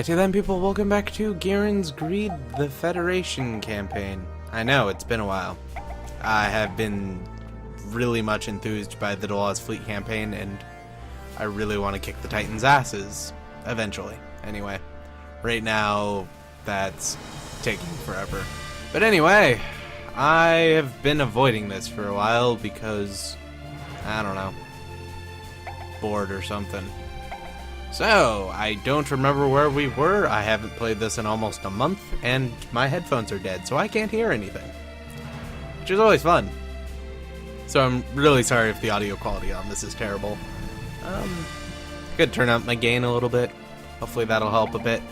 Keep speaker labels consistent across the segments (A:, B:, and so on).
A: Alrighty then, people, welcome back to Giren's Greed the Federation campaign. I know, it's been a while. I have been really much enthused by the Delaw's Fleet campaign, and I really want to kick the Titans' asses, eventually. Anyway, right now, that's taking forever. But anyway, I have been avoiding this for a while because, I don't know, bored or something. So, I don't remember where we were. I haven't played this in almost a month, and my headphones are dead, so I can't hear anything. Which is always fun. So I'm really sorry if the audio quality on this is terrible. Could turn up my gain a little bit. Hopefully that'll help a bit.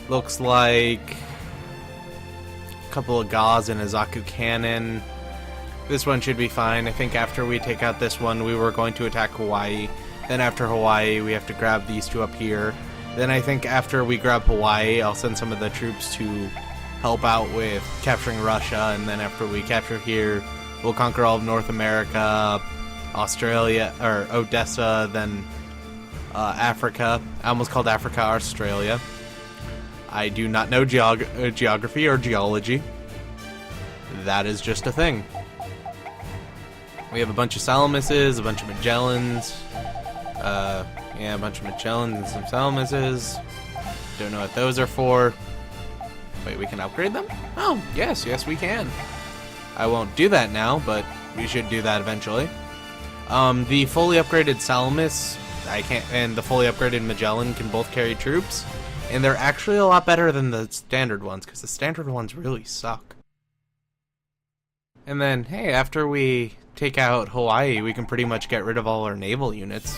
A: Looks like a couple of Gauss and a Zaku cannon. This one should be fine. I think after we take out this one, we were going to attack Hawaii. Then after Hawaii, we have to grab these two up here. Then I think after we grab Hawaii, I'll send some of the troops to help out with capturing Russia. And then after we capture here, we'll conquer all of North America, Australia, or Odessa, then Africa. I almost called Africa Australia. I do not know geography or geology. That is just a thing. We have a bunch of Salamuses, a bunch of Magellans. Yeah, a bunch of Magellans and some Salamuses. Don't know what those are for. Wait, we can upgrade them? Oh, yes, we can. I won't do that now, but we should do that eventually. The fully upgraded Salamis, and the fully upgraded Magellan can both carry troops, and they're actually a lot better than the standard ones, because the standard ones really suck. And then, hey, after we take out Hawaii, we can pretty much get rid of all our naval units.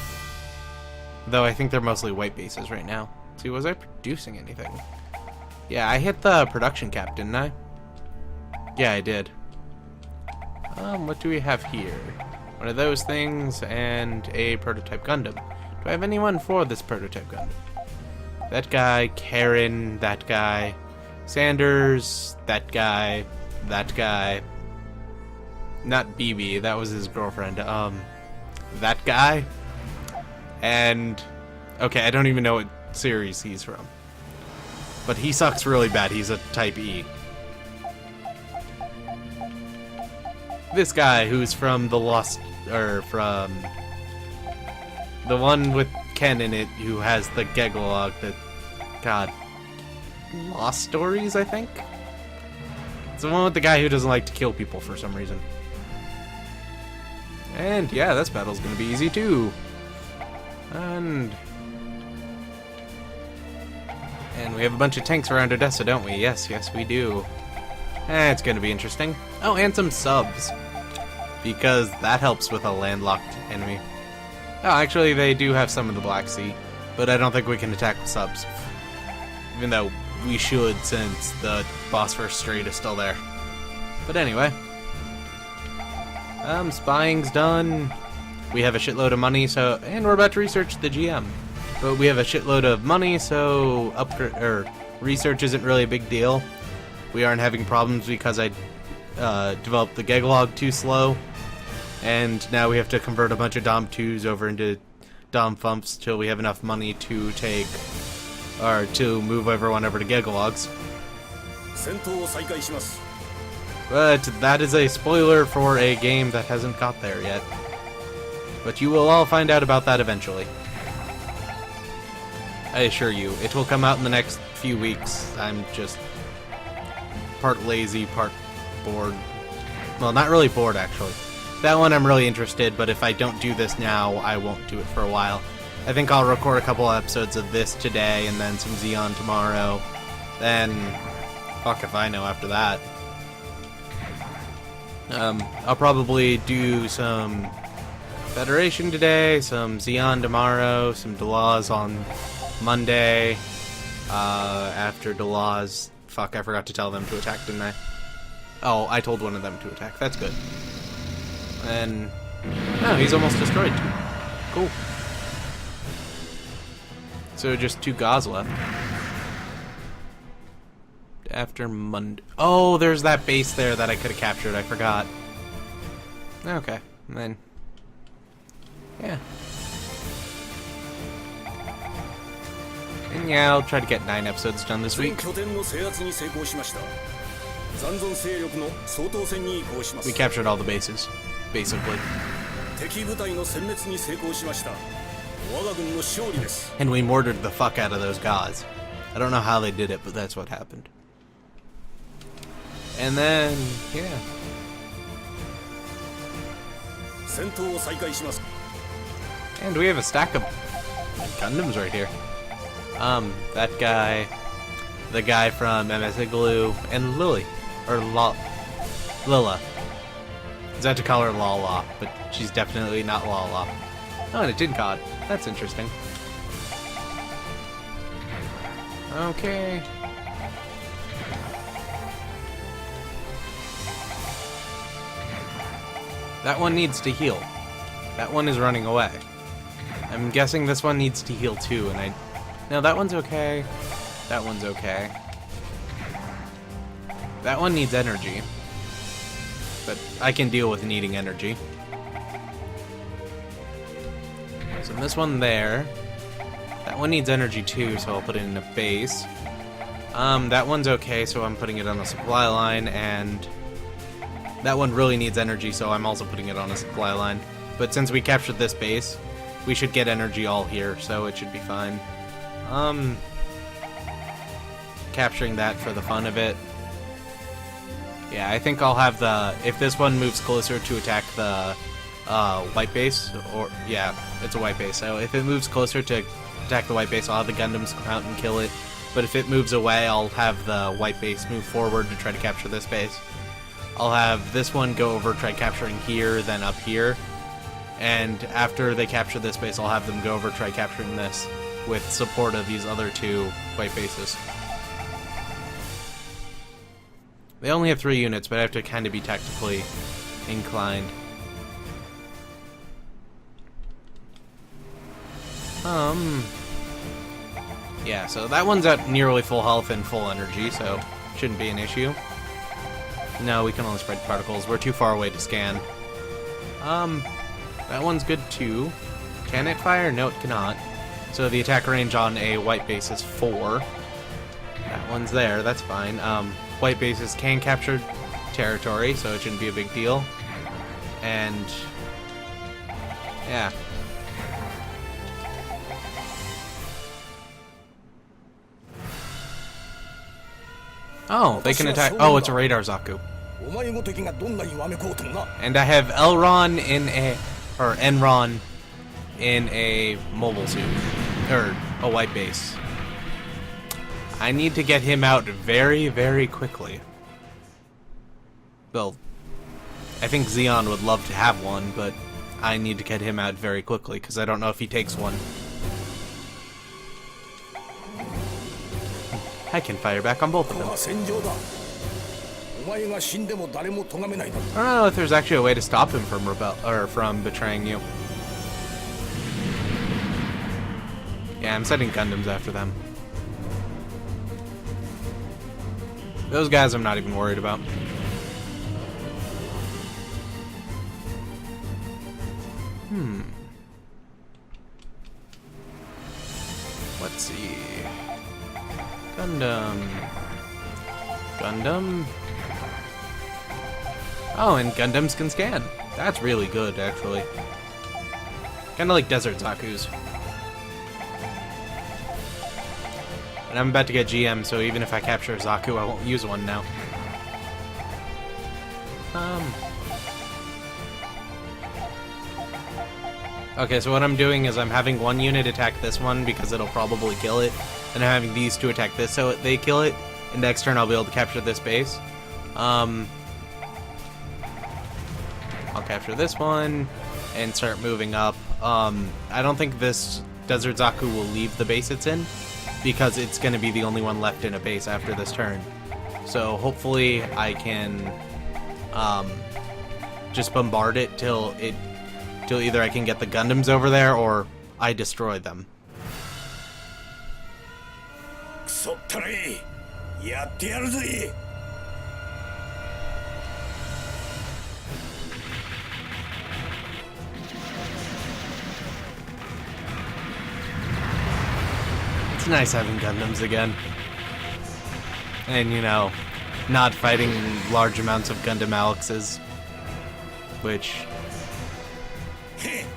A: Though I think they're mostly white bases right now. See, was I producing anything? Yeah, I hit the production cap, didn't I? Yeah, I did. What do we have here? One of those things and a prototype Gundam. Do I have anyone for this prototype Gundam? That guy, Karen, that guy, Sanders, that guy, not BB, that was his girlfriend, that guy, and, okay, I don't even know what series he's from, but he sucks really bad. He's a Type E. This guy who's from the Lost, or from the one with Ken in it, who has the Gegalog, that, God, Lost Stories, I think? It's the one with the guy who doesn't like to kill people for some reason. And yeah, this battle's gonna be easy too. And we have a bunch of tanks around Odessa, don't we? Yes, we do. It's gonna be interesting. Oh, and some subs, because that helps with a landlocked enemy. Oh, actually, they do have some in the Black Sea, but I don't think we can attack with subs. Even though we should, since the Bosphorus Strait is still there. But anyway. Spying's done. We have a shitload of money, and we're about to research the GM. But we have a shitload of money, so research isn't really a big deal. We aren't having problems because I developed the Gegalog too slow. And now we have to convert a bunch of Dom 2s over into Dom Fumps till we have enough money to to move everyone over to Gegalogs. But that is a spoiler for a game that hasn't got there yet. But you will all find out about that eventually. I assure you, it will come out in the next few weeks. I'm just part lazy, part bored. Well, not really bored, actually. That one I'm really interested, but if I don't do this now, I won't do it for a while. I think I'll record a couple episodes of this today, and then some Xeon tomorrow. Then, fuck if I know after that. I'll probably do some Federation today, some Xeon tomorrow, some Delaw's on Monday. After Delaw's, fuck, I forgot to tell them to attack, didn't I? Oh, I told one of them to attack. That's good. And no, he's almost destroyed too. Cool. So just 2 Gauss left. After Monday. Oh, there's that base there that I could have captured. I forgot. Okay, and then yeah. And yeah, I'll try to get 9 episodes done this week. We captured all the bases, basically. And we mortared the fuck out of those gods. I don't know how they did it, but that's what happened. And then, yeah. And we have a stack of Gundams right here. That guy, the guy from Inaccessible, and Lily, or Lila. I had to call her Lala, but she's definitely not Lala. Oh, and a Tin Cod. That's interesting. Okay. That one needs to heal. That one is running away. I'm guessing this one needs to heal too, and no, that one's okay. That one's okay. That one needs energy. But I can deal with needing energy. So this one there. That one needs energy too, so I'll put it in a base. That one's okay, so I'm putting it on a supply line, and that one really needs energy, so I'm also putting it on a supply line. But since we captured this base, we should get energy all here, so it should be fine. Capturing that for the fun of it. Yeah, I think I'll have the... If this one moves closer to attack the white base, or... Yeah, it's a white base, so if it moves closer to attack the white base, I'll have the Gundams come out and kill it. But if it moves away, I'll have the white base move forward to try to capture this base. I'll have this one go over, try capturing here, then up here. And after they capture this base, I'll have them go over, try capturing this with support of these other 2 white bases. They only have 3 units, but I have to kind of be tactically inclined. Yeah, so that one's at nearly full health and full energy, so shouldn't be an issue. No, we can only spread particles. We're too far away to scan. That one's good too. Can it fire? No, it cannot. So the attack range on a white base is 4. That one's there, that's fine. White bases can capture territory, so it shouldn't be a big deal. And... yeah. Oh, they can attack... Oh, it's a radar Zaku. And I have Elron in a... or Enron in a mobile suit. Or a white base. I need to get him out very, very quickly. Well, I think Zeon would love to have one, but I need to get him out very quickly, because I don't know if he takes one. I can fire back on both of them. I don't know if there's actually a way to stop him from betraying you. Yeah, I'm setting Gundams after them. Those guys I'm not even worried about. Let's see. Gundam. Oh, and Gundams can scan. That's really good, actually. Kinda like Desert Zaku's. And I'm about to get GM, so even if I capture Zaku, I won't use one now. Okay, so what I'm doing is I'm having one unit attack this one because it'll probably kill it. And I'm having these 2 attack this so they kill it. And next turn I'll be able to capture this base. I'll capture this one and start moving up. I don't think this Desert Zaku will leave the base it's in, because it's going to be the only one left in a base after this turn. So hopefully I can just bombard it till either I can get the Gundams over there or I destroy them. It's nice having Gundams again. And, you know, not fighting large amounts of Gundam Alexes. Which... if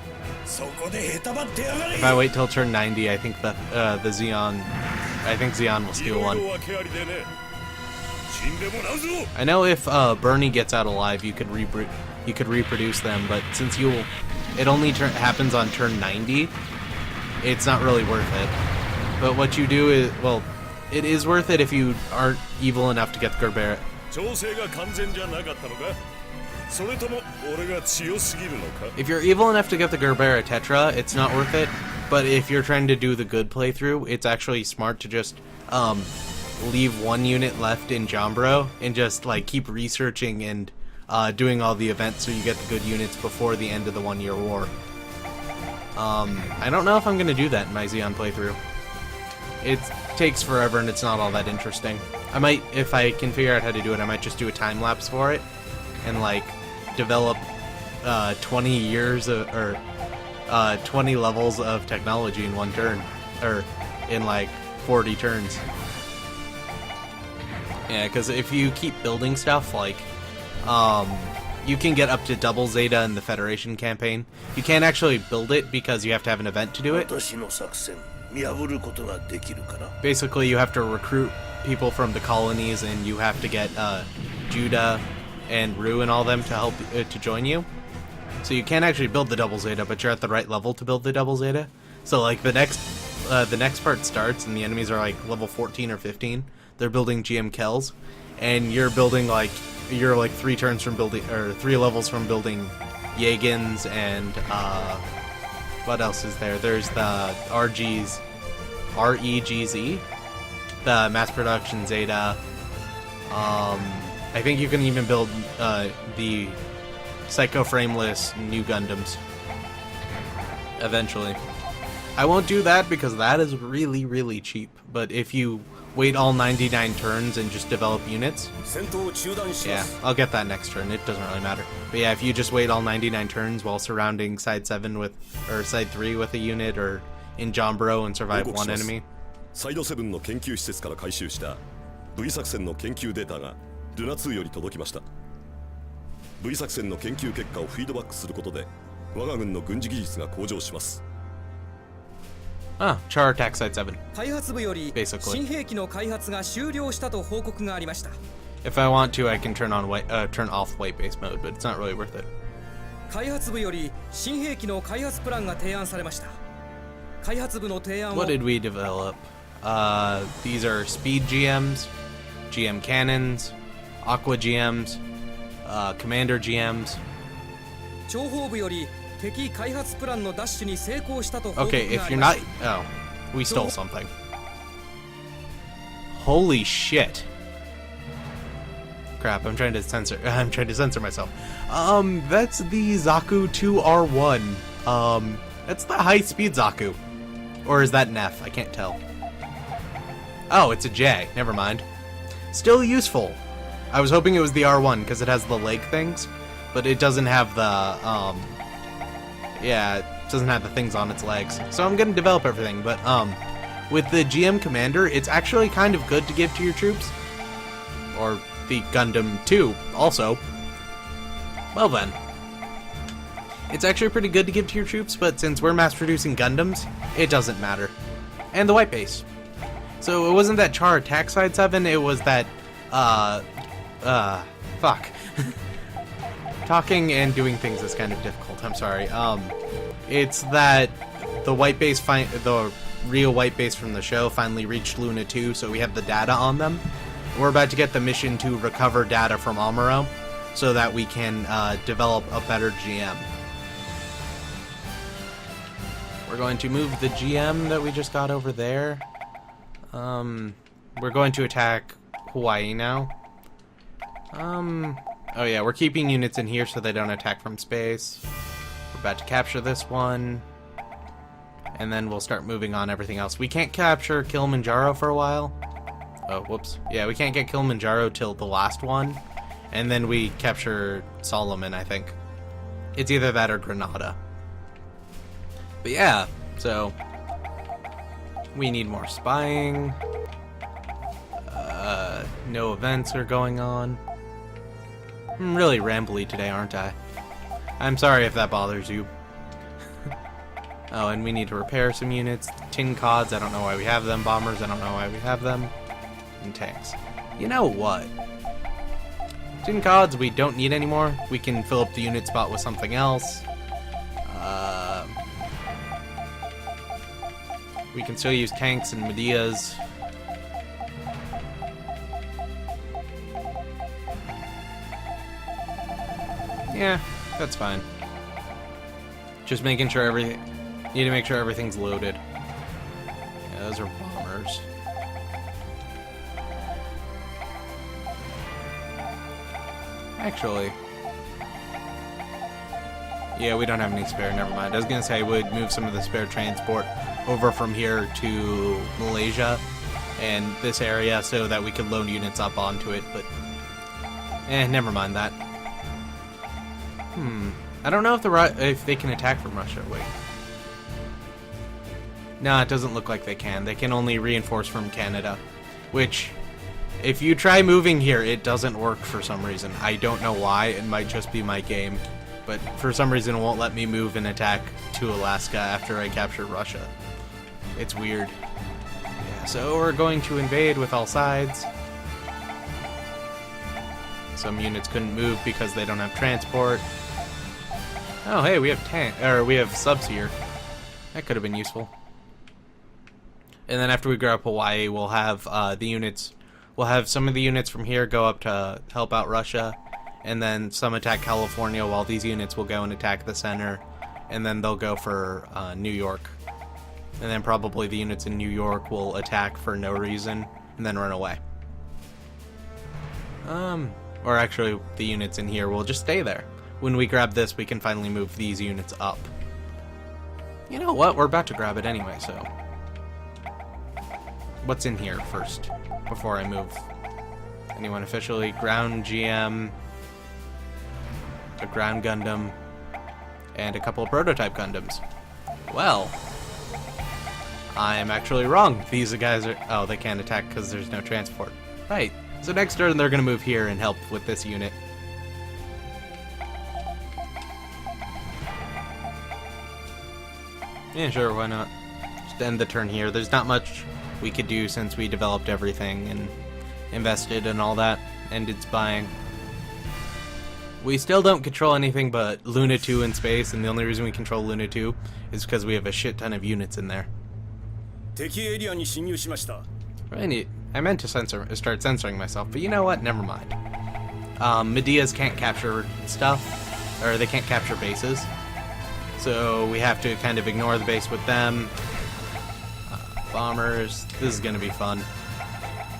A: I wait till turn 90, I think the Zeon... I think Zeon will steal one. I know if Bernie gets out alive, you could reproduce them, but since it only happens on turn 90, it's not really worth it. But what you do is, well, it is worth it if you aren't evil enough to get the Gerbera. If you're evil enough to get the Gerbera Tetra, it's not worth it. But if you're trying to do the good playthrough, it's actually smart to just leave one unit left in Jombro and just like keep researching and doing all the events so you get the good units before the end of the 1 year war. I don't know if I'm gonna do that in my Zeon playthrough. It takes forever and it's not all that interesting. I might, if I can figure out how to do it, I might just do a time lapse for it and like develop 20 years of, or 20 levels of technology in one turn, or in like 40 turns. Yeah, because if you keep building stuff, like, you can get up to double Zeta in the Federation campaign. You can't actually build it because you have to have an event to do it. Basically, you have to recruit people from the colonies, and you have to get Judah and Rue and all them to help to join you. So you can't actually build the double Zeta, but you're at the right level to build the double Zeta. So like the next part starts, and the enemies are like level 14 or 15. They're building GM Kells, and you're building like 3 turns from building, or 3 levels from building Yagins, and what else is there? There's the REGZ, the mass production Zeta. I think you can even build the Psycho Frameless new Gundams eventually. I won't do that because that is really, really cheap. But if you wait all 99 turns and just develop units, yeah, I'll get that next turn. It doesn't really matter. But yeah, if you just wait all 99 turns while surrounding side 7 with, or side 3 with a unit, or in Jombro and survive one enemy.
B: サイド7の研究施設から回収した V 作戦の研究データがルナ2より届きました。V 作戦の研究結果をフィードバックすることで我が軍の軍事技術が向上します。
A: Ah, Char attack side 7.
C: 開発部より
A: Basically.
C: 新兵器の開発が終了したと報告がありました。
A: If I want to, I can turn off white base mode, but it's not really worth it.
C: 開発部より新兵器の開発プランが提案されました。開発部の提案を
A: What did we develop? These are speed GMs, GM cannons, aqua GMs, commander GMs.
C: 情報部より敵開発プランのダッシュに成功したと報告があ
A: Okay,
C: り
A: if
C: ま
A: you're
C: し
A: not...
C: た。
A: Oh, we stole something. Holy shit. Crap, I'm trying to censor myself. That's the Zaku 2R1. That's the high-speed Zaku. Or is that an F? I can't tell. Oh, it's a J. Never mind. Still useful. I was hoping it was the R1 because it has the leg things, but it doesn't have the, yeah, it doesn't have the things on its legs. So I'm gonna develop everything, but, with the GM Commander, it's actually kind of good to give to your troops. Or the Gundam 2, also. Well then. It's actually pretty good to give to your troops, but since we're mass-producing Gundams, it doesn't matter. And the white base. So it wasn't that Char attack side 7, it was that, fuck. Talking and doing things is kind of difficult, I'm sorry. It's that the white base, the real white base from the show finally reached Luna 2, so we have the data on them. We're about to get the mission to recover data from Amuro, so that we can develop a better GM. We're going to move the GM that we just got over there. We're going to attack Hawaii now. Oh yeah, we're keeping units in here so they don't attack from space. We're about to capture this one. And then we'll start moving on everything else. We can't capture Kilimanjaro for a while. Oh, whoops. Yeah, we can't get Kilimanjaro till the last one. And then we capture Solomon, I think. It's either that or Grenada. But yeah, so We need more spying. No events are going on. I'm really rambly today, aren't I? I'm sorry if that bothers you. Oh, and we need to repair some units. Tin cods, I don't know why we have them. Bombers, I don't know why we have them. And tanks. You know what? Tin cods we don't need anymore. We can fill up the unit spot with something else. We can still use tanks and Medias. Yeah, that's fine. Just making sure need to make sure everything's loaded. Yeah, those are bombers. Actually, yeah, we don't have any spare, never mind. I was gonna say I would move some of the spare transport over from here to Malaysia and this area so that we could load units up onto it, but never mind that. I don't know if they can attack from Russia. Wait. No, it doesn't look like they can. They can only reinforce from Canada, which, if you try moving here, it doesn't work for some reason. I don't know why. It might just be my game, but for some reason it won't let me move and attack to Alaska after I capture Russia. It's weird. Yeah, so we're going to invade with all sides. Some units couldn't move because they don't have transport. Oh, hey, we have subs here. That could have been useful. And then after we grab Hawaii, we'll have we'll have some of the units from here go up to help out Russia, and then some attack California while these units will go and attack the center, and then they'll go for New York. And then probably the units in New York will attack for no reason, and then run away. Or actually, the units in here will just stay there. When we grab this, we can finally move these units up. You know what? We're about to grab it anyway, so... What's in here first, before I move? Anyone officially? Ground GM, a ground Gundam, and a couple of prototype Gundams. Well, I'm actually wrong. These guys are... Oh, they can't attack because there's no transport. Right. So next turn, they're going to move here and help with this unit. Yeah, sure, why not? Just end the turn here. There's not much we could do since we developed everything and invested and all that, ended spying. We still don't control anything but Luna 2 in space, and the only reason we control Luna 2 is because we have a shit ton of units in there. Right, I meant to start censoring myself, but you know what? Never mind. Medias can't capture stuff, or they can't capture bases. So we have to kind of ignore the base with them. Bombers. This is going to be fun.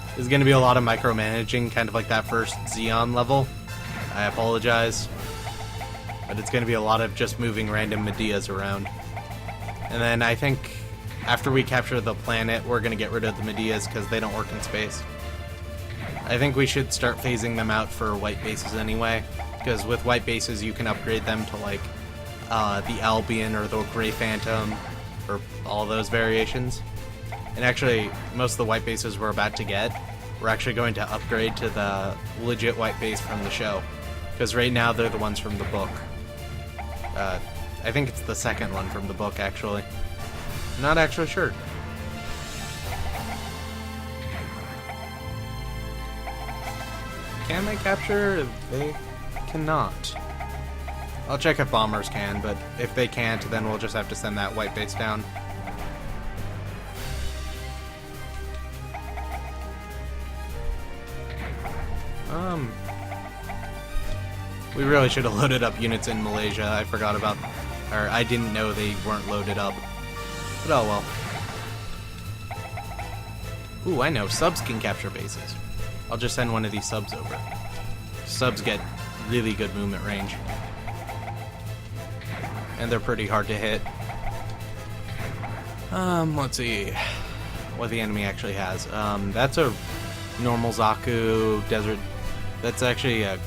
A: This is going to be a lot of micromanaging, kind of like that first Xeon level. I apologize. But it's going to be a lot of just moving random Medias around. And then I think after we capture the planet, we're going to get rid of the Medias because they don't work in space. I think we should start phasing them out for white bases anyway. Because with white bases, you can upgrade them to like the Albion or the Grey Phantom, or all those variations. And actually, most of the white bases we're about to get, we're actually going to upgrade to the legit white base from the show. Because right now, they're the ones from the book. I think it's the second one from the book, actually. I'm not actually sure. Can they capture? They cannot. I'll check if bombers can, but if they can't, then we'll just have to send that white base down. We really should have loaded up units in Malaysia. I forgot about, or I didn't know they weren't loaded up. But oh well. Ooh, I know, subs can capture bases. I'll just send one of these subs over. Subs get really good movement range. And they're pretty hard to hit. Let's see what the enemy actually has. That's a normal Zaku desert. That's actually a...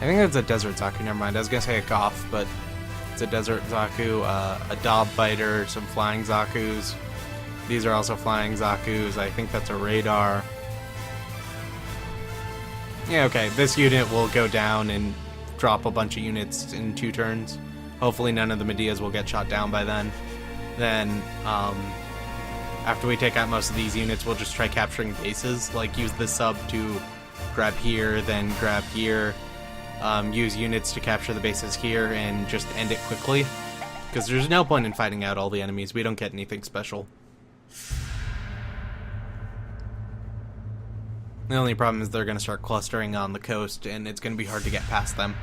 A: I think that's a desert Zaku, never mind. I was gonna say a Goth, but it's a desert Zaku, a Dob Fighter, some flying Zakus. These are also flying Zaku's. I think that's a radar. Yeah, okay. This unit will go down and drop a bunch of units in 2 turns. Hopefully none of the Medeas will get shot down by then. Then, after we take out most of these units, we'll just try capturing bases. Like, use the sub to grab here, then grab here. Use units to capture the bases here, and just end it quickly. Because there's no point in fighting out all the enemies. We don't get anything special. The only problem is they're going to start clustering on the coast, and it's going to be hard to get past them.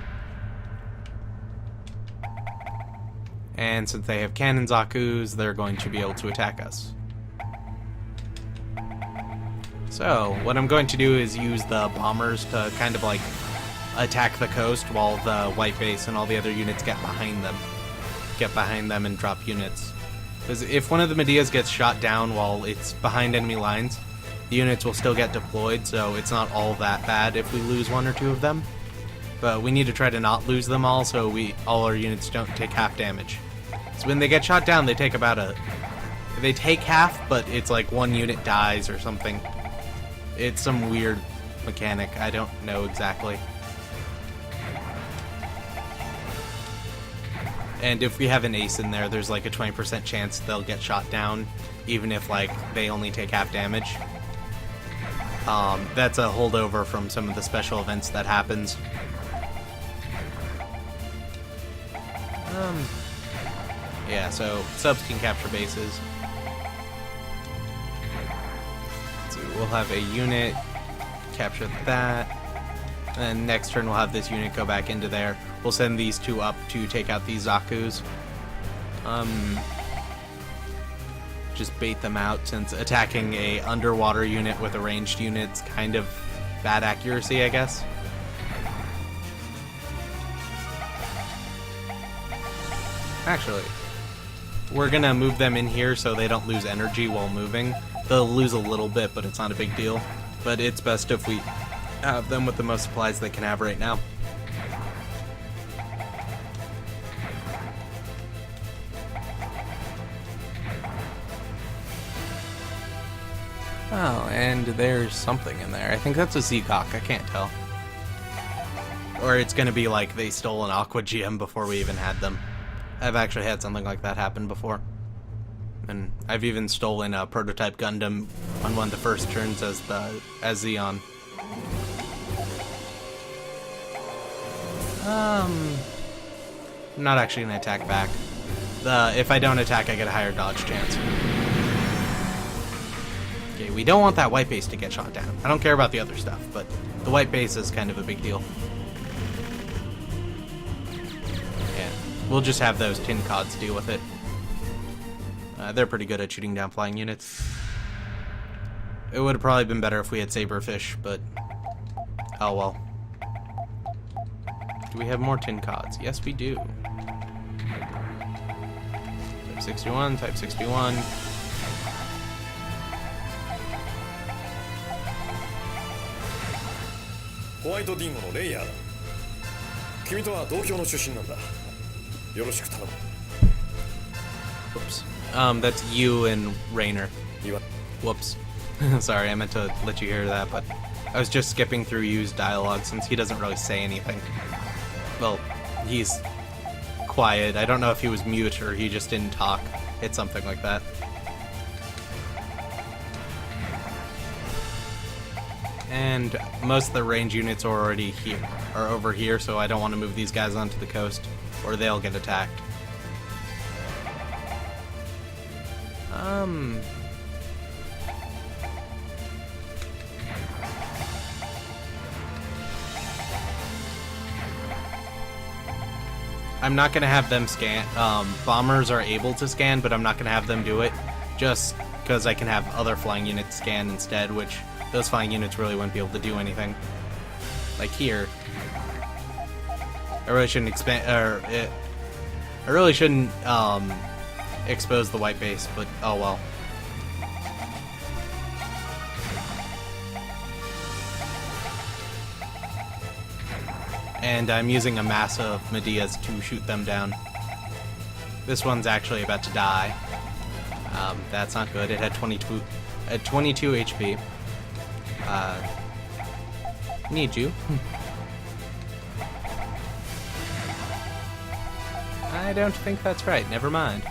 A: And since they have cannon Zaku's, they're going to be able to attack us. So, what I'm going to do is use the bombers to kind of like attack the coast while the white base and all the other units get behind them. Get behind them and drop units. Because if one of the Medeas gets shot down while it's behind enemy lines, the units will still get deployed, so it's not all that bad if we lose 1 or 2 of them. But we need to try to not lose them all, so all our units don't take half damage. So when they get shot down, they take they take half, but it's like 1 unit dies or something. It's some weird mechanic, I don't know exactly. And if we have an ace in there, there's like a 20% chance they'll get shot down, even if like they only take half damage. That's a holdover from some of the special events that happens. Yeah, so subs can capture bases. So we'll have a unit capture that. And next turn we'll have this unit go back into there. We'll send these 2 up to take out these Zaku's. Just bait them out, since attacking a underwater unit with a ranged unit's kind of bad accuracy, I guess. Actually, we're gonna move them in here so they don't lose energy while moving. They'll lose a little bit, but it's not a big deal. But it's best if we have them with the most supplies they can have right now. Oh, and there's something in there. I think that's a Zeecock, I can't tell. Or it's gonna be like they stole an Aqua GM before we even had them. I've actually had something like that happen before. And I've even stolen a prototype Gundam on one of the first turns as Zeon. I'm not actually gonna attack back. If I don't attack, I get a higher dodge chance. Okay, we don't want that white base to get shot down. I don't care about the other stuff, but the white base is kind of a big deal. Yeah, we'll just have those tin cods deal with it. They're pretty good at shooting down flying units. It would have probably been better if we had Saberfish, but oh well. Do we have more tin cods? Yes, we do. Type 61, Type 61.
D: White Dingoのレイヤーだ。君とは同郷の出身なんだ。よろしく頼む。
A: Whoops. That's you and Rainer. Whoops. Sorry, I meant to let you hear that, but I was just skipping through Yu's dialogue since he doesn't really say anything. Well, he's quiet. I don't know if he was mute or he just didn't talk. It's something like that. And most of the range units are already here, are over here, so I don't want to move these guys onto the coast, or they'll get attacked. I'm not going to have them scan. Bombers are able to scan, but I'm not going to have them do it, just because I can have other flying units scan instead, which those flying units really wouldn't be able to do anything. Like here. I really shouldn't I really shouldn't expose the white base, but oh well. And I'm using a mass of Medeas to shoot them down. This one's actually about to die. That's not good. It had 22 HP. Need you. I don't think that's right. Never mind.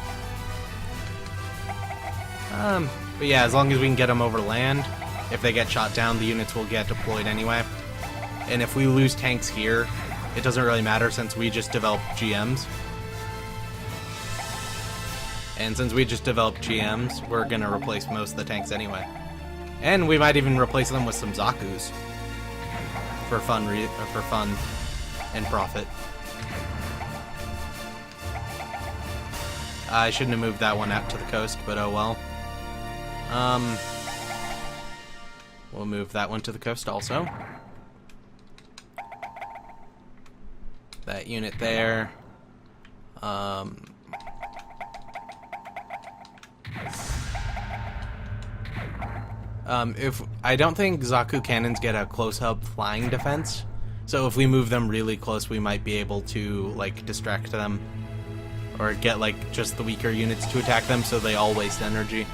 A: But yeah, as long as we can get them over land, if they get shot down, the units will get deployed anyway. And if we lose tanks here, it doesn't really matter since we just developed GMs. And since we just developed GMs, we're gonna replace most of the tanks anyway. And we might even replace them with some Zaku's for fun and profit. I shouldn't have moved that one out to the coast, but oh well. We'll move that one to the coast also. That unit there. If I don't think Zaku cannons get a close-up flying defense, so if we move them really close, we might be able to like distract them, or get like just the weaker units to attack them, so they all waste energy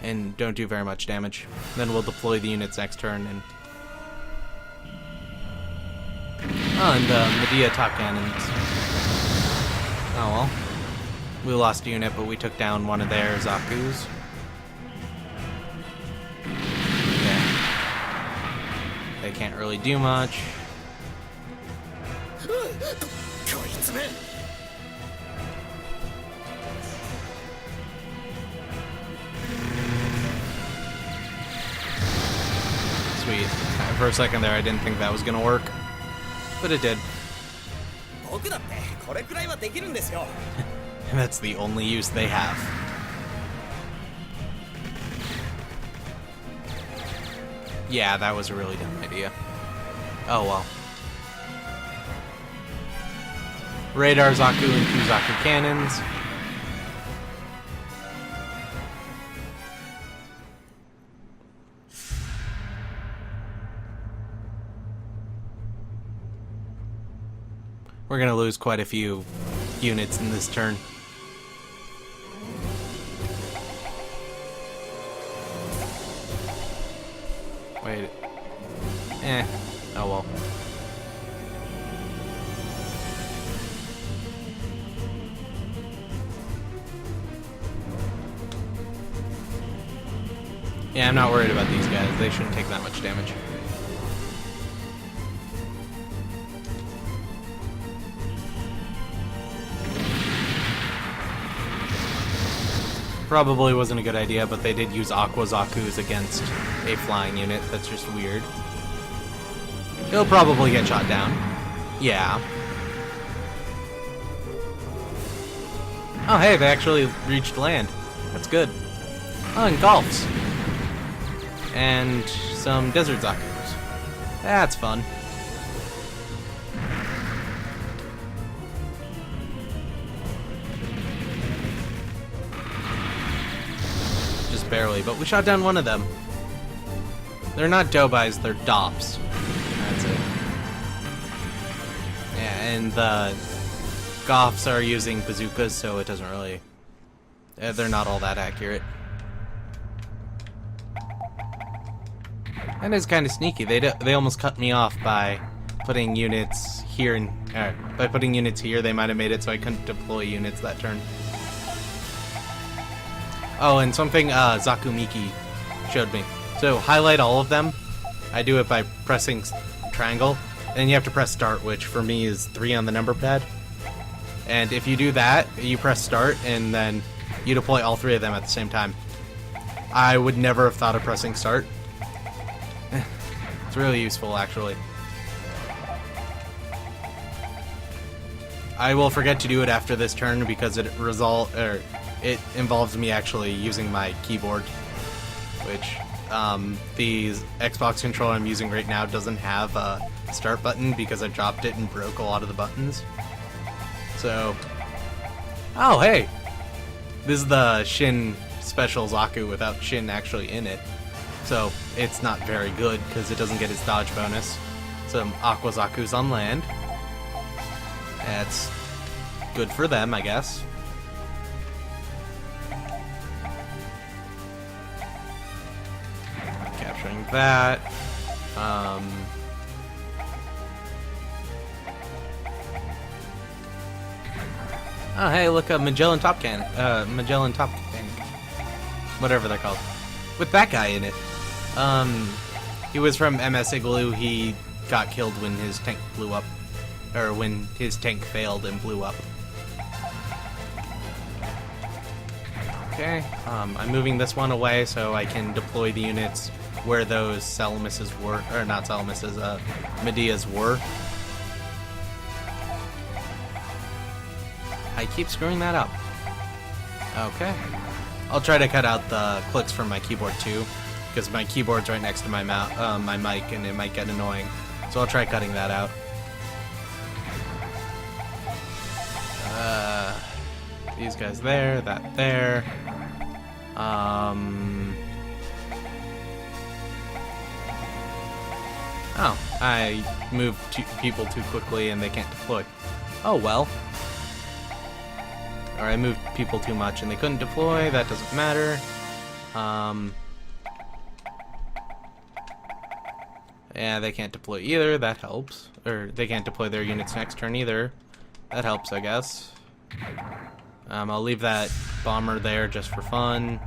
A: and don't do very much damage. Then we'll deploy the units next turn and. Oh, and the Medea top cannons. Oh well. We lost a unit, but we took down one of their Zaku's. Okay. They can't really do much. Sweet. For a second there, I didn't think that was gonna work. But it did. That's the only use they have. Yeah, that was a really dumb idea. Oh well. Radar Zaku and 2 Zaku cannons. We're gonna lose quite a few units in this turn. Wait. Oh well. Yeah, I'm not worried about these guys. They shouldn't take that much damage. Probably wasn't a good idea, but they did use Aqua Zaku's against a flying unit. That's just weird. He'll probably get shot down. Yeah. Oh, hey, they actually reached land. That's good. Oh, and Golfs. And some Desert Zaku's. That's fun. Barely, but we shot down one of them. They're not Dobais, they're Dops. That's it. Yeah, and the Goths are using bazookas, so it doesn't really... they're not all that accurate. And it's kind of sneaky. They almost cut me off by putting units here, and by putting units here. They might have made it so I couldn't deploy units that turn. Oh, and something Zaku Miki showed me. So highlight all of them. I do it by pressing triangle, and you have to press start, which for me is 3 on the number pad. And if you do that, you press start, and then you deploy all 3 of them at the same time. I would never have thought of pressing start. It's really useful, actually. I will forget to do it after this turn because it involves me actually using my keyboard, which the Xbox controller I'm using right now doesn't have a start button because I dropped it and broke a lot of the buttons. So, oh hey, this is the Shin Special Zaku without Shin actually in it, so it's not very good because it doesn't get its dodge bonus. Some Aqua Zaku's on land. That's good for them, I guess. like that. Oh, hey, look, a Magellan Top Cannon. Magellan Top Cannon. Whatever they're called. With that guy in it. He was from MS Igloo. He got killed when his tank blew up. Or when his tank failed and blew up. Okay, I'm moving this one away so I can deploy the units where those Salamises were. Or not Salamises, Medeas were. I keep screwing that up. Okay. I'll try to cut out the clicks from my keyboard too, because my keyboard's right next to my my mic, and it might get annoying. So I'll try cutting that out. These guys there, that there. Oh, I moved people too quickly and they can't deploy. Oh well. Or I moved people too much and they couldn't deploy, that doesn't matter. Yeah, they can't deploy either, that helps. Or they can't deploy their units next turn either. That helps, I guess. I'll leave that bomber there just for fun.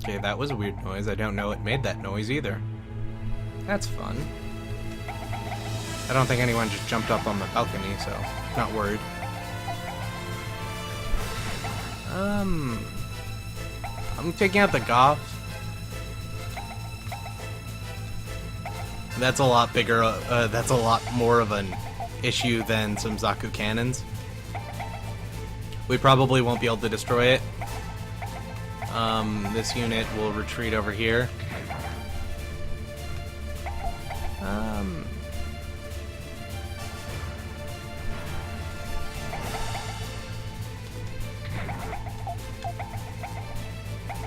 A: Okay, that was a weird noise. I don't know it made that noise either. That's fun. I don't think anyone just jumped up on my balcony, so not worried. I'm taking out the Goths. That's a lot bigger, that's a lot more of an issue than some Zaku cannons. We probably won't be able to destroy it. This unit will retreat over here.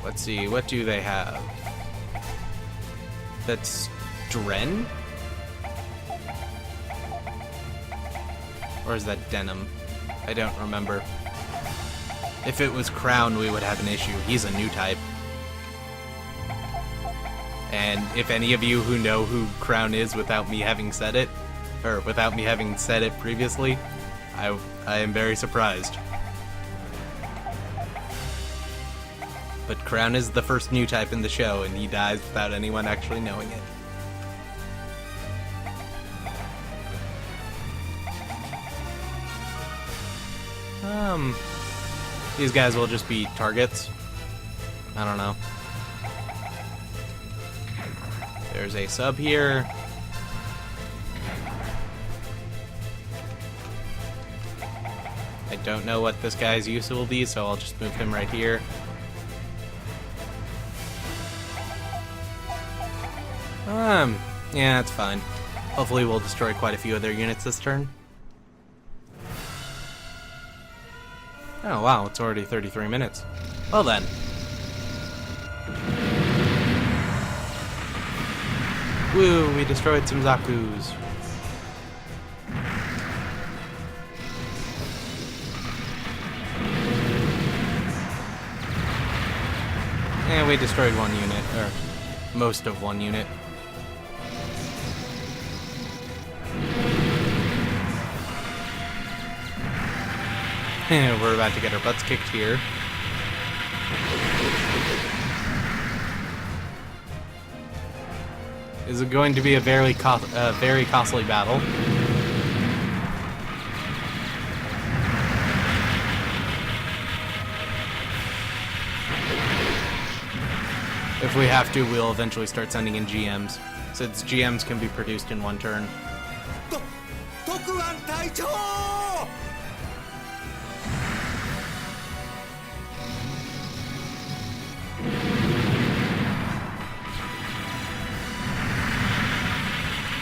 A: Let's see, what do they have? That's Dren? Or is that Denim? I don't remember. If it was Crown, we would have an issue. He's a new type. And if any of you who know who Crown is without me having said it, or without me having said it previously, I am very surprised. But Crown is the first new type in the show, and he dies without anyone actually knowing it. These guys will just be targets. I don't know. There's a sub here. I don't know what this guy's use will be, so I'll just move him right here. Yeah, it's fine. Hopefully we'll destroy quite a few of their units this turn. Oh wow, it's already 33 minutes. Well then. Woo, we destroyed some Zakus. And we destroyed one unit, or most of one unit. We're about to get our butts kicked here. Is it going to be a very costly battle? If we have to, we'll eventually start sending in GMs, since GMs can be produced in one turn.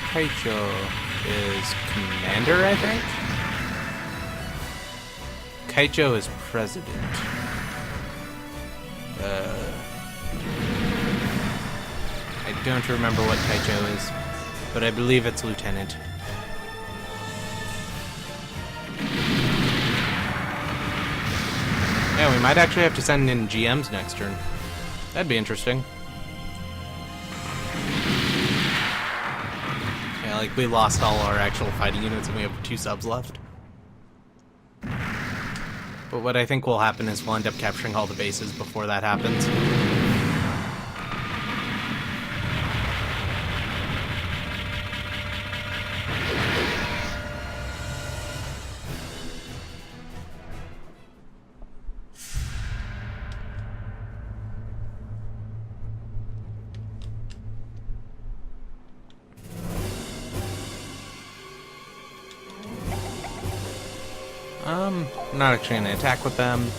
A: Kaicho is commander, I think? Kaicho is president. I don't remember what Kaicho is, but I believe it's lieutenant. Yeah, we might actually have to send in GMs next turn. That'd be interesting. Yeah, like we lost all our actual fighting units and we have 2 subs left. But what I think will happen is we'll end up capturing all the bases before that happens. I'm not actually gonna attack with them.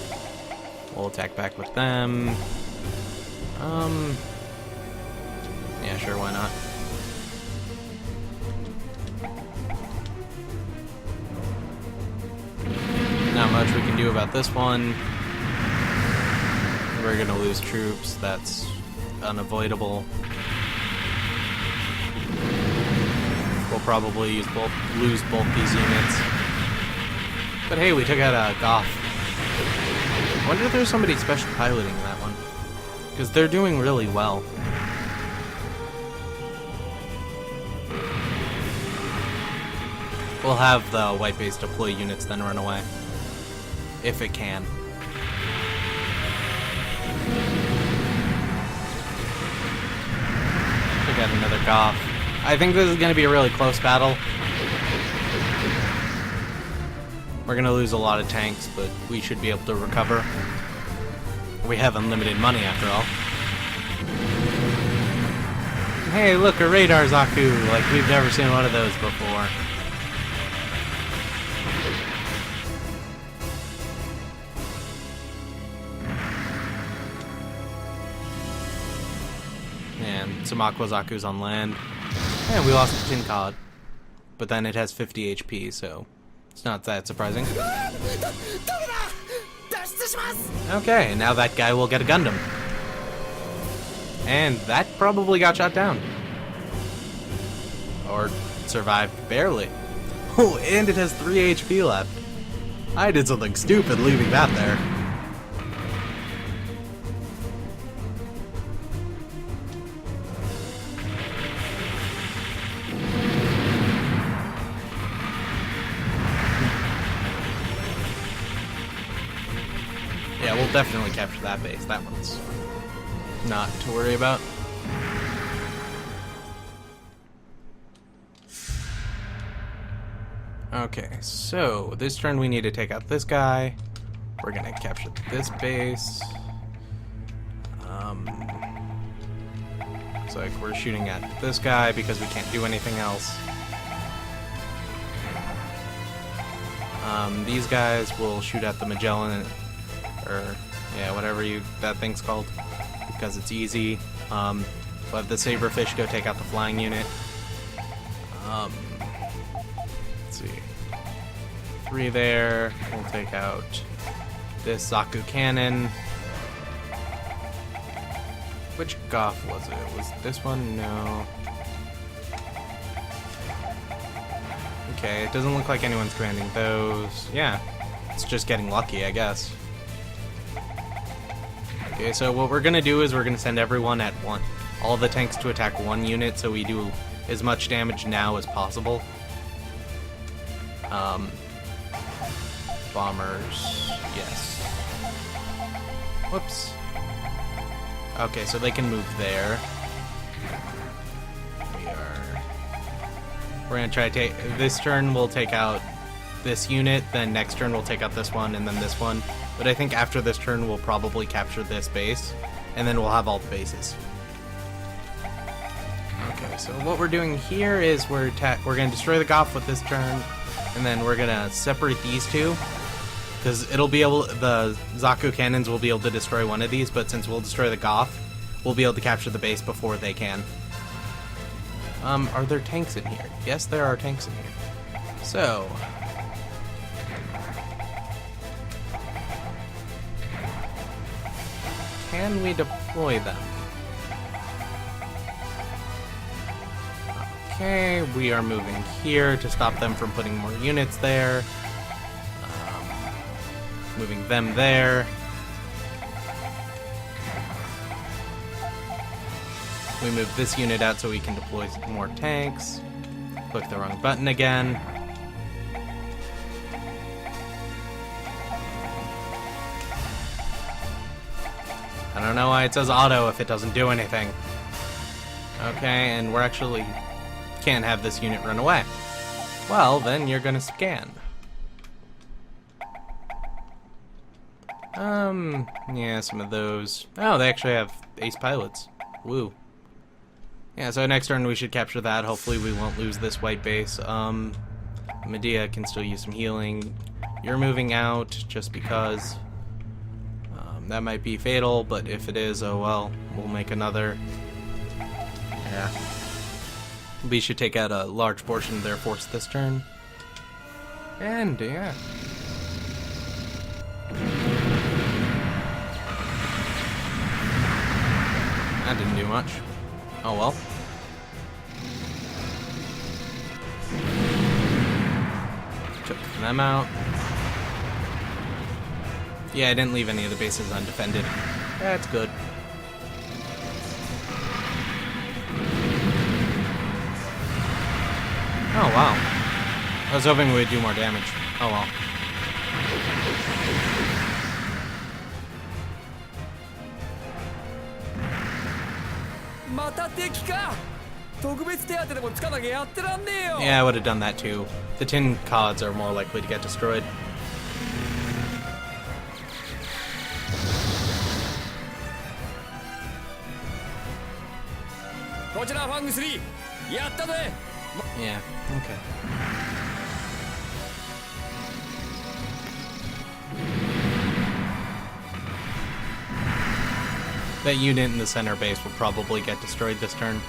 A: We'll attack back with them. Yeah, sure, why not? Not much we can do about this one. We're gonna lose troops, that's unavoidable. We'll probably lose both these units. But hey, we took out a Goth. I wonder if there's somebody special piloting that one. Because they're doing really well. We'll have the white base deploy units, then run away. If it can. Took out another Goth. I think this is going to be a really close battle. We're gonna lose a lot of tanks, but we should be able to recover. We have unlimited money after all. Hey, look, a radar Zaku! Like, we've never seen one of those before. And some Aqua Zaku's on land. And we lost the Tin Cod. But then it has 50 HP, so it's not that surprising. Okay, now that guy will get a Gundam. And that probably got shot down. Or survived barely. Oh, and it has 3 HP left. I did something stupid leaving that there. Yeah, we'll definitely capture that base. That one's not to worry about. Okay, so this turn we need to take out this guy. We're gonna capture this base. Looks like we're shooting at this guy because we can't do anything else. These guys will shoot at the Magellan, or yeah, whatever that thing's called, because it's easy. We'll have the Saberfish go take out the flying unit. Let's see. 3 there. We'll take out this Zaku cannon. Which Goth was it? Was this one? No. Okay, it doesn't look like anyone's commanding those. Yeah, it's just getting lucky, I guess. Okay, so what we're gonna do is we're gonna send everyone at one. All the tanks to attack one unit, so we do as much damage now as possible. Bombers, yes. Whoops. Okay, so they can move there. We're gonna try to take this turn. We'll take out this unit. Then next turn we'll take out this one, and then this one. But I think after this turn we'll probably capture this base, and then we'll have all the bases. Okay, so what we're doing here is we're gonna destroy the Goth with this turn, and then we're gonna separate these two, because it'll be able, the Zaku cannons will be able to destroy one of these, but since we'll destroy the Goth, we'll be able to capture the base before they can. Are there tanks in here? Yes, there are tanks in here. So can we deploy them? Okay, we are moving here to stop them from putting more units there. Moving them there. We move this unit out so we can deploy more tanks. Click the wrong button again. I don't know why it says auto if it doesn't do anything. Okay, and we're actually can't have this unit run away. Well, then you're gonna scan. Yeah, some of those. Oh, they actually have ace pilots. Woo. Yeah, so next turn we should capture that. Hopefully we won't lose this white base. Medea can still use some healing. You're moving out just because. That might be fatal, but if it is, oh well, we'll make another. Yeah. We should take out a large portion of their force this turn. And, yeah. That didn't do much. Oh well. Took them out. Yeah, I didn't leave any of the bases undefended. That's good. Oh, wow. I was hoping we'd do more damage. Oh, well. Yeah, I would have done that too. The tin cods are more likely to get destroyed. Yeah, okay. That unit in the center base will probably get destroyed this turn.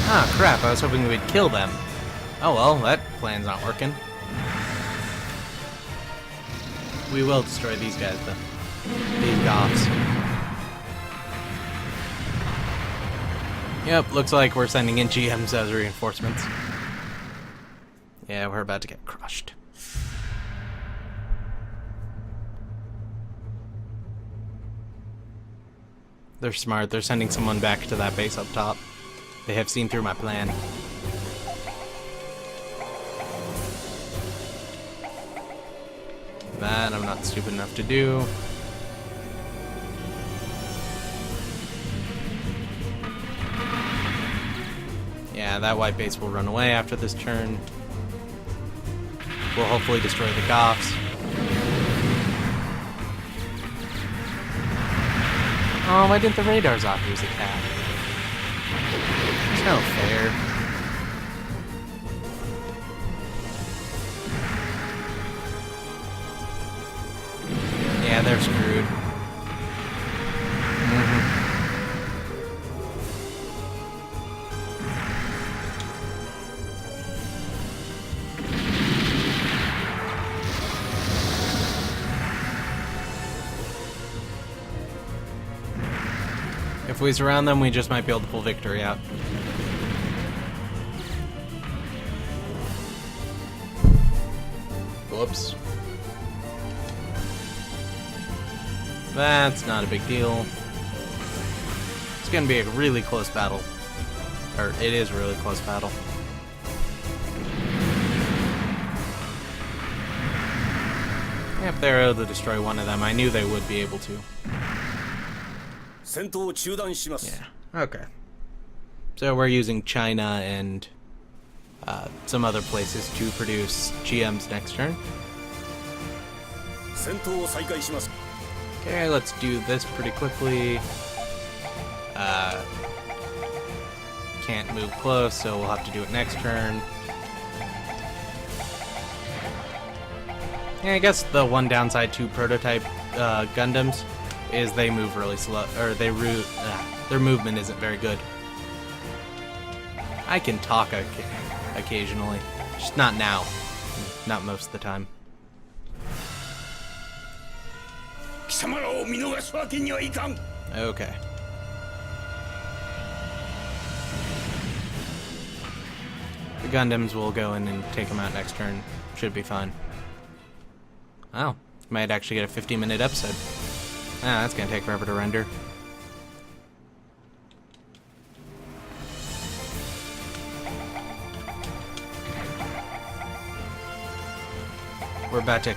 A: Ah, crap, I was hoping we'd kill them. Oh well, that plan's not working. We will destroy these guys, though. These goths. Yep, looks like we're sending in GMs as reinforcements. Yeah, we're about to get crushed. They're smart. They're sending someone back to that base up top. They have seen through my plan. That I'm not stupid enough to do. Yeah, that white base will run away after this turn. We'll hopefully destroy the Goths. Oh, why didn't the radars off use a cat? It's no fair. Yeah, they're screwed. If we surround them, we just might be able to pull victory out. Whoops. That's not a big deal. It's gonna be a really close battle. Or, it is a really close battle. If they're able to destroy one of them, I knew they would be able to. Yeah, okay. So we're using China and some other places to produce GMs next turn. Okay, let's do this pretty quickly. Can't move close, so we'll have to do it next turn. Yeah, I guess the one downside to prototype Gundams is they move really slow, or their movement isn't very good. I can talk occasionally, just not now, not most of the time. Okay. The Gundams will go in and take them out next turn. Should be fine. Oh, might actually get a 50-minute episode. Ah, that's gonna take forever to render. We're about to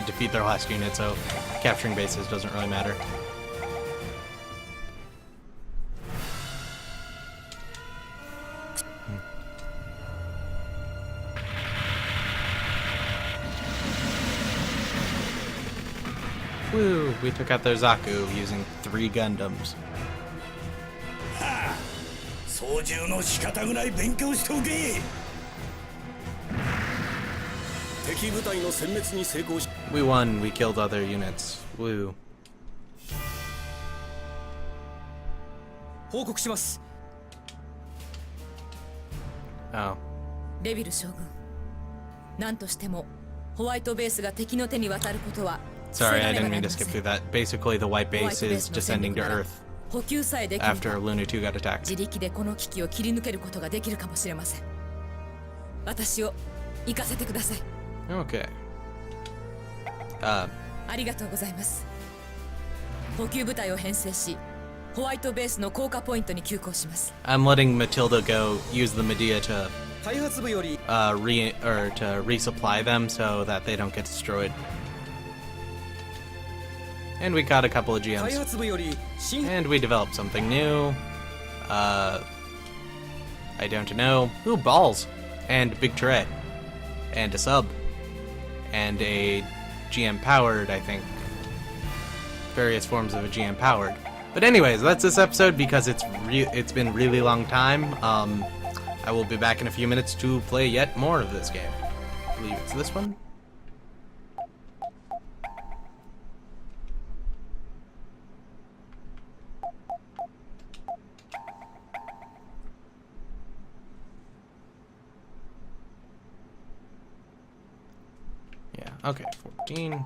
A: defeat their last unit, so capturing bases doesn't really matter. Woo! We took out their Zaku using 3 Gundams.
E: 操縦の仕方ぐらい勉強しておけ。
D: 敵部隊の殲滅に成功し
A: We won, we killed other units. Woo.
C: 報告します。
A: Oh.
F: レビル将軍、何としてもホワイトベースが敵の手に渡ることは
A: Sorry, I didn't mean to skip through that. Basically, the white base is descending to Earth
F: 補給さえできれば
A: after Luna 2 got attacked.
F: 自力でこの危機を切り抜けることができるかもしれません。私を行かせてください。
A: Okay.
F: ありがとうございます。補給部隊を編成し、ホワイトベースの降下ポイントに急行します。
A: I'm letting Matilda go use the Medea to
C: 開発部より
A: to resupply them so that they don't get destroyed. And we got a couple of
C: 開
A: GMs.
C: 発部より新
A: And we developed something new. I don't know. Ooh, balls. And big turret. And a sub. And a GM powered, I think. Various forms of a GM powered. But anyways, that's this episode because it's been really long time. I will be back in a few minutes to play yet more of this game. I believe it's this one. Yeah, okay, 14.